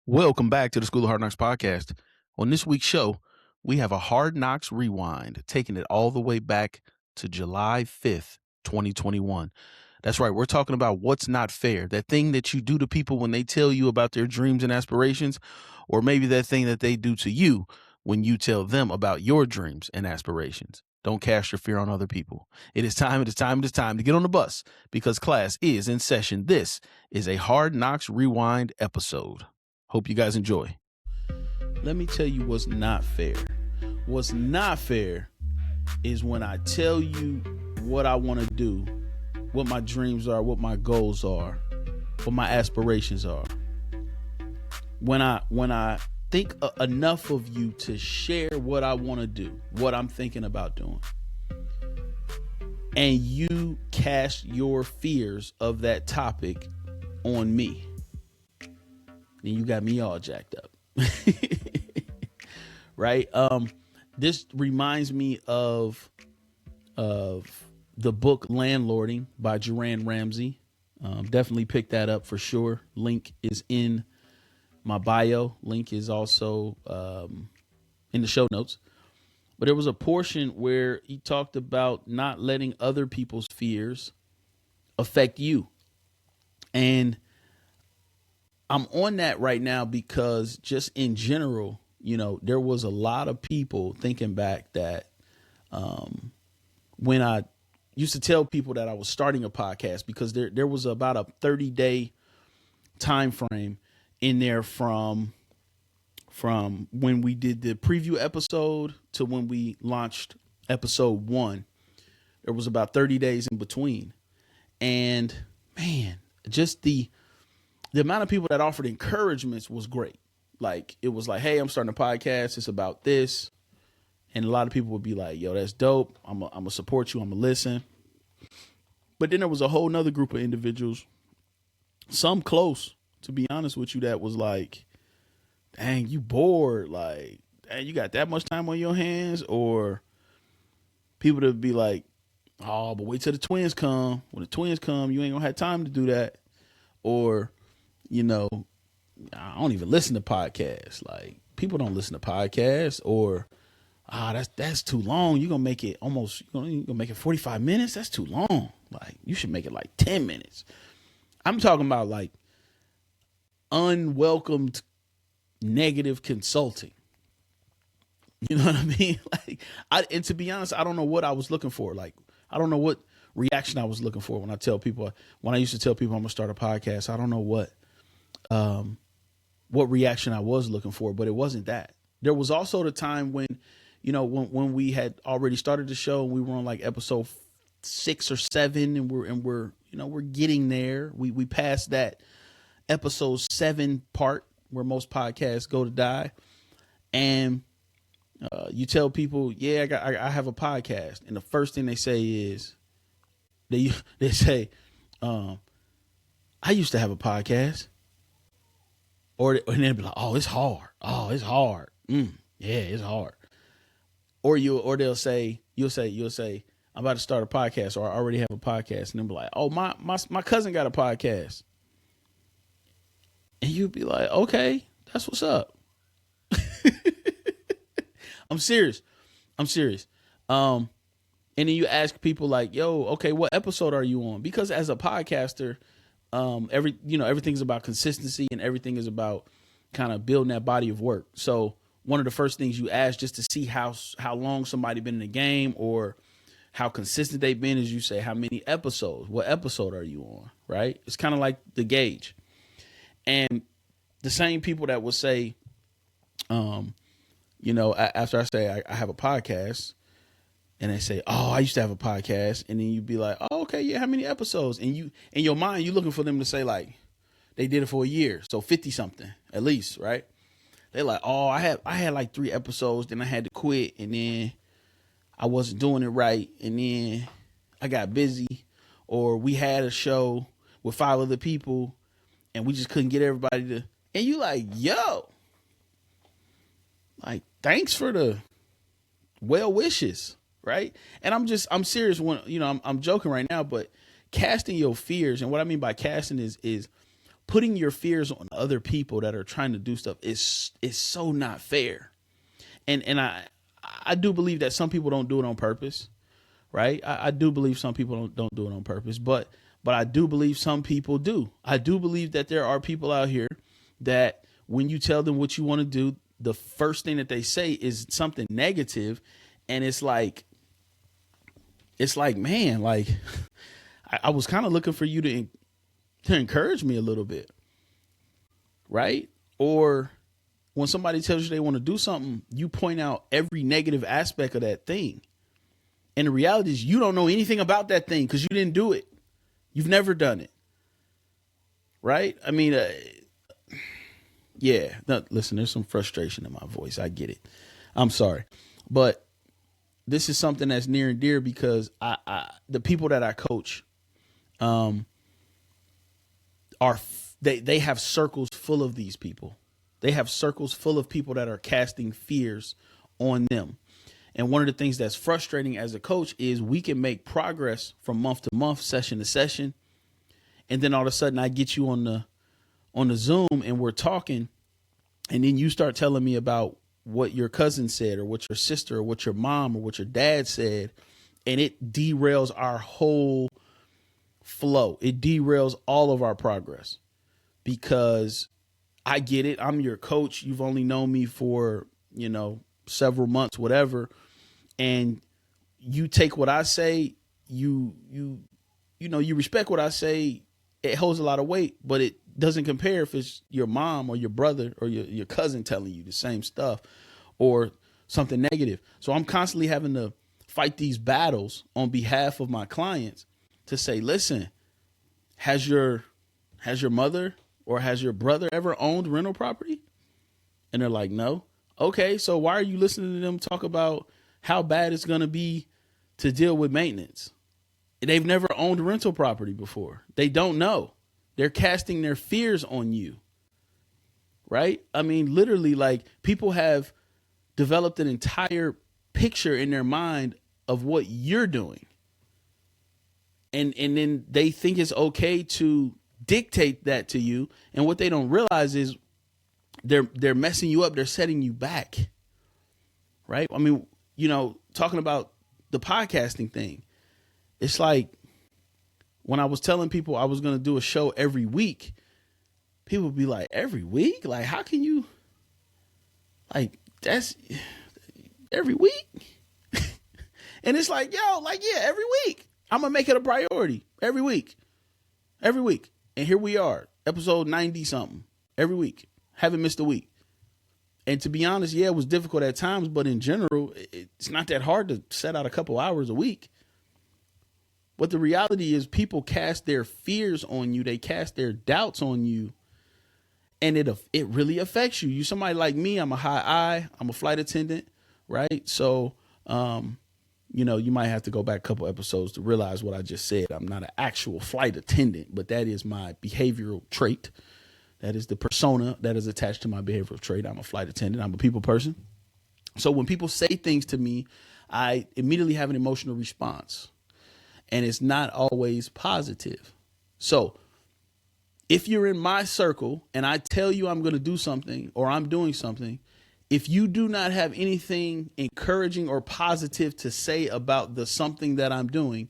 Welcome back to the School of Hard Knocks podcast. On this week's show, we have a Hard Knocks rewind, taking it all the way back to July 5th, 2021. That's right. We're talking about what's not fair, that thing that you do to people when they tell you about their dreams and aspirations, or maybe that thing that they do to you when you tell them about your dreams and aspirations. Don't cast your fear on other people. It is time to get on the bus because class is in session. This is a Hard Knocks rewind episode. Hope you guys enjoy. Let me tell you what's not fair. What's not fair is when I tell you what I want to do, what my dreams are, what my goals are, what my aspirations are. When I think enough of you to share what I want to do, what I'm thinking about doing, and you cast your fears of that topic on me, then you got me all jacked up. Right? This reminds me of the book Landlording by Joanne Ramsey. Definitely pick that up for sure. Link is in my bio. Link is also in the show notes. But there was a portion where he talked about not letting other people's fears affect you. And I'm on that right now because just in general, there was a lot of people thinking back that when I used to tell people that I was starting a podcast, because there was about a 30-day time frame in there from when we did the preview episode to when we launched episode 1. There was about 30 days in between. And man, just the amount of people that offered encouragements was great. Like, it was like, hey, I'm starting a podcast. It's about this. And a lot of people would be like, yo, that's dope. I'm going to support you. I'm going to listen. But then there was a whole nother group of individuals, some close, to be honest with you, that was like, dang, you bored. Like, dang, you got that much time on your hands? Or people that would be like, oh, but wait till the twins come. When the twins come, you ain't going to have time to do that. Or, I don't even listen to podcasts. Like, people don't listen to podcasts. Or, that's too long. You're going to make it almost, you're going to make it 45 minutes? That's too long. Like, you should make it like 10 minutes. I'm talking about like unwelcomed negative consulting. You know what I mean? Like, and to be honest, I don't know what I was looking for. Like, I don't know what reaction I was looking for when I used to tell people I'm gonna start a podcast. I don't know what reaction I was looking for, but it wasn't that. There was also the time when, when we had already started the show, we were on like episode 6 or 7, and we're getting there. We passed that episode 7 part where most podcasts go to die, and you tell people, yeah, I have a podcast, and the first thing they say is they say, I used to have a podcast, and they'll be like, oh, it's hard. Oh, it's hard. Yeah, it's hard. Or they'll say, you'll say, I'm about to start a podcast, or I already have a podcast, and they'll be like, oh, my cousin got a podcast, and you'd be like, okay, that's what's up. I'm serious. And then you ask people like, yo, okay, what episode are you on? Because as a podcaster, everything's about consistency, and everything is about kind of building that body of work. So one of the first things you ask, just to see how long somebody been in the game or how consistent they've been, is you say, how many episodes? What episode are you on? Right? It's kind of like the gauge. And the same people that will say, after I say I have a podcast, and they say, oh, I used to have a podcast, and then you'd be like, oh, okay, yeah, how many episodes? And you, in your mind, you're looking for them to say like they did it for a year, so 50 something at least, right? They're like, oh, I had like 3 episodes, then I had to quit, and then I wasn't doing it right, and then I got busy, or we had a show with 5 other people, and we just couldn't get everybody to. And you like, yo, like, thanks for the well wishes, right? And I'm serious when, I'm joking right now, but casting your fears, and what I mean by casting is putting your fears on other people that are trying to do stuff is so not fair. And I do believe that some people don't do it on purpose, right? I do believe some people don't do it on purpose, but I do believe some people do. I do believe that there are people out here that when you tell them what you want to do, the first thing that they say is something negative, and it's like, man, like I was kind of looking for you to encourage me a little bit, right? Or when somebody tells you they want to do something, you point out every negative aspect of that thing. And the reality is you don't know anything about that thing because you didn't do it. You've never done it. Right? I mean, yeah. No, listen, there's some frustration in my voice. I get it. I'm sorry. But this is something that's near and dear because the people that I coach they have circles full of these people. They have circles full of people that are casting fears on them. And one of the things that's frustrating as a coach is we can make progress from month to month, session to session. And then all of a sudden I get you on the Zoom and we're talking. And then you start telling me about what your cousin said or what your sister or what your mom or what your dad said. And it derails our whole flow. It derails all of our progress because I get it. I'm your coach. You've only known me for, several months, whatever. And you take what I say, you respect what I say. It holds a lot of weight, but it doesn't compare if it's your mom or your brother or your cousin telling you the same stuff or something negative. So I'm constantly having to fight these battles on behalf of my clients to say, listen, has your mother or has your brother ever owned rental property? And they're like, no. Okay, so why are you listening to them talk about how bad it's going to be to deal with maintenance? They've never owned rental property before. They don't know. They're casting their fears on you, right? I mean, literally, like people have developed an entire picture in their mind of what you're doing. And then they think it's okay to dictate that to you. And what they don't realize is they're messing you up. They're setting you back, right? I mean, talking about the podcasting thing, it's like when I was telling people I was going to do a show every week, people would be like, every week? Like, how can you, like, that's every week? And it's like, yeah, every week. I'm going to make it a priority every week. And here we are, episode 90 something every week. Haven't missed a week. And to be honest, yeah, it was difficult at times, but in general, it's not that hard to set out a couple hours a week. But the reality is people cast their fears on you. They cast their doubts on you. And it really affects you. You somebody like me, I'm a high I, I'm a flight attendant, right? So, you might have to go back a couple episodes to realize what I just said. I'm not an actual flight attendant, but that is my behavioral trait. That is the persona that is attached to my behavioral trait. I'm a flight attendant. I'm a people person. So when people say things to me, I immediately have an emotional response. And it's not always positive. So if you're in my circle and I tell you I'm going to do something or I'm doing something, if you do not have anything encouraging or positive to say about the something that I'm doing,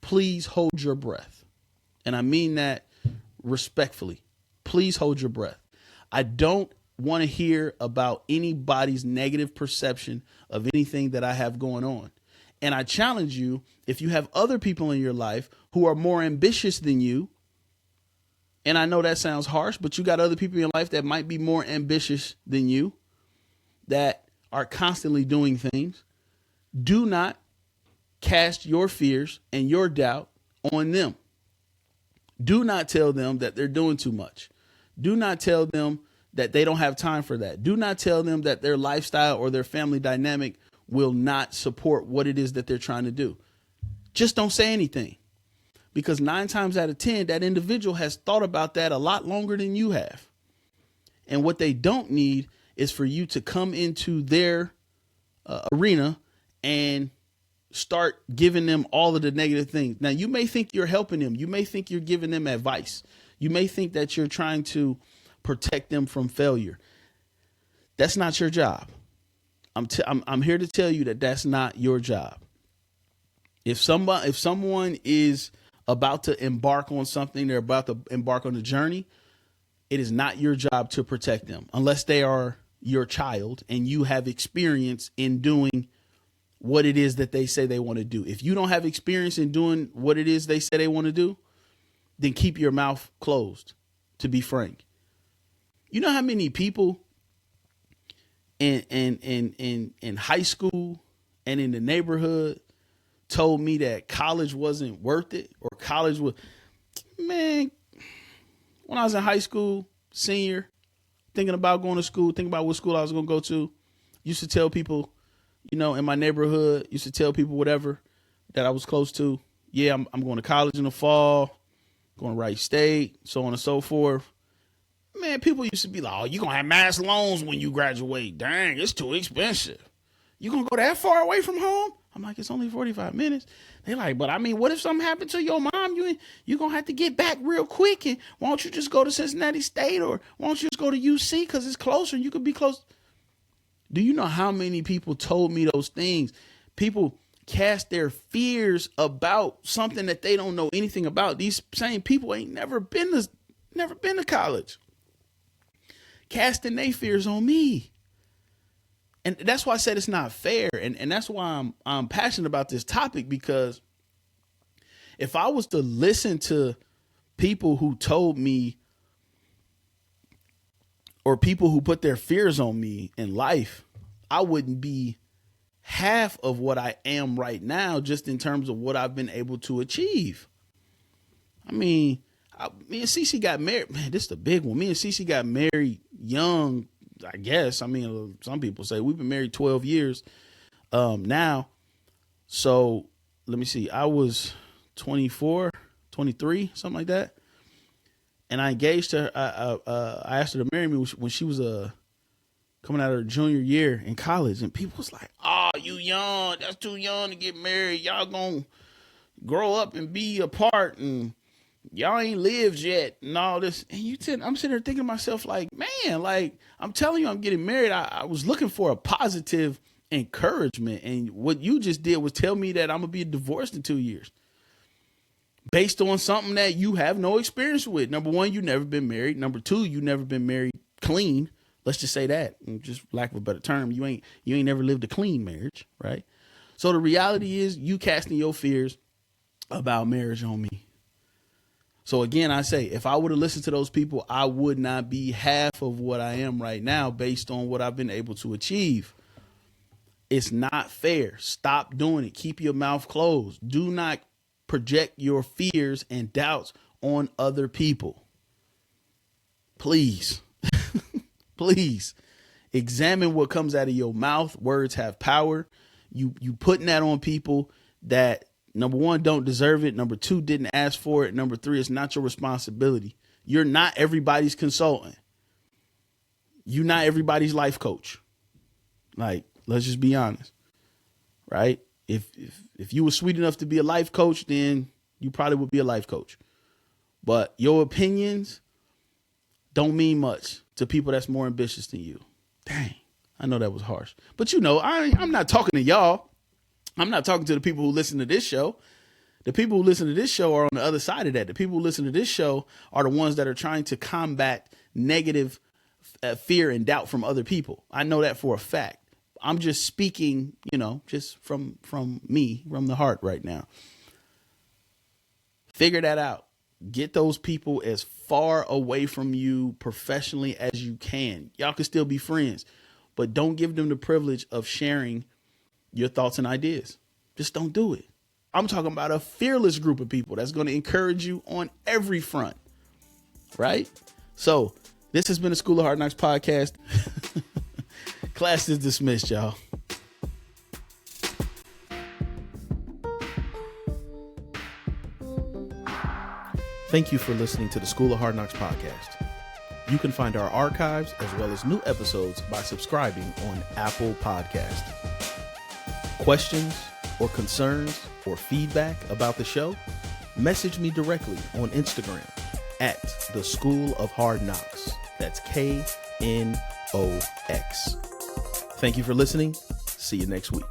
please hold your breath. And I mean that respectfully. Please hold your breath. I don't want to hear about anybody's negative perception of anything that I have going on. And I challenge you, if you have other people in your life who are more ambitious than you, and I know that sounds harsh, but you got other people in your life that might be more ambitious than you, that are constantly doing things, do not cast your fears and your doubt on them. Do not tell them that they're doing too much. Do not tell them that they don't have time for that. Do not tell them that their lifestyle or their family dynamic will not support what it is that they're trying to do. Just don't say anything, because 9 times out of 10, that individual has thought about that a lot longer than you have. And what they don't need is for you to come into their arena and start giving them all of the negative things. Now, you may think you're helping them. You may think you're giving them advice. You may think that you're trying to protect them from failure. That's not your job. I'm here to tell you that that's not your job. If someone is about to embark on something, they're about to embark on a journey, it is not your job to protect them unless they are your child and you have experience in doing what it is that they say they want to do. If you don't have experience in doing what it is they say they want to do, then keep your mouth closed, to be frank. You know how many people in high school and in the neighborhood told me that college wasn't worth it, or college was, man, when I was in high school, senior, thinking about going to school, thinking about what school I was going to go to, used to tell people, in my neighborhood, used to tell people whatever that I was close to. Yeah, I'm going to college in the fall, going to Wright State, so on and so forth. Man, people used to be like, oh, you're going to have mass loans when you graduate. Dang, it's too expensive. You going to go that far away from home? I'm like, it's only 45 minutes. They're like, but I mean, what if something happened to your mom? You're going to have to get back real quick. And why don't you just go to Cincinnati State, or why don't you just go to UC because it's closer and you could be close? Do you know how many people told me those things? People cast their fears about something that they don't know anything about. These same people ain't never been to college, casting their fears on me. And that's why I said it's not fair. And that's why I'm passionate about this topic, because if I was to listen to people who told me, or people who put their fears on me in life, I wouldn't be half of what I am right now, just in terms of what I've been able to achieve. I mean, me and Cece got married. Man, this is the big one. Me and Cece got married young, I guess. I mean, some people say we've been married 12 years now. So let me see. I was 24, 23, something like that. And I engaged her. I asked her to marry me when she was coming out of her junior year in college. And people was like, oh, you young. That's too young to get married. Y'all gonna grow up and be apart, and y'all ain't lived yet and all this. And I'm sitting there thinking to myself, like, man, like, I'm telling you, I'm getting married. I was looking for a positive encouragement. And what you just did was tell me that I'm going to be divorced in 2 years based on something that you have no experience with. Number one, you never been married. Number two, you never been married clean. Let's just say that, and just lack of a better term. You ain't never lived a clean marriage, right? So the reality is you casting your fears about marriage on me. So again, I say, if I would have listened to those people, I would not be half of what I am right now based on what I've been able to achieve. It's not fair. Stop doing it. Keep your mouth closed. Do not project your fears and doubts on other people. Please, please examine what comes out of your mouth. Words have power. You putting that on people that, number one, don't deserve it. Number two, didn't ask for it. Number three, it's not your responsibility. You're not everybody's consultant. You're not everybody's life coach. Like, let's just be honest, right? If you were sweet enough to be a life coach, then you probably would be a life coach. But your opinions don't mean much to people that's more ambitious than you. Dang, I know that was harsh. But I'm not talking to y'all. I'm not talking to the people who listen to this show. The people who listen to this show are on the other side of that. The people who listen to this show are the ones that are trying to combat negative fear and doubt from other people. I know that for a fact. I'm just speaking, just from me, from the heart right now. Figure that out. Get those people as far away from you professionally as you can. Y'all can still be friends, but don't give them the privilege of sharing your thoughts and ideas. Just don't do it. I'm talking about a fearless group of people that's going to encourage you on every front. Right? So this has been a School of Hard Knocks podcast. Class is dismissed, y'all. Thank you for listening to the School of Hard Knocks podcast. You can find our archives as well as new episodes by subscribing on Apple Podcast. Questions or concerns or feedback about the show? Message me directly on Instagram at the School of Hard Knocks. That's KNOX. Thank you for listening. See you next week.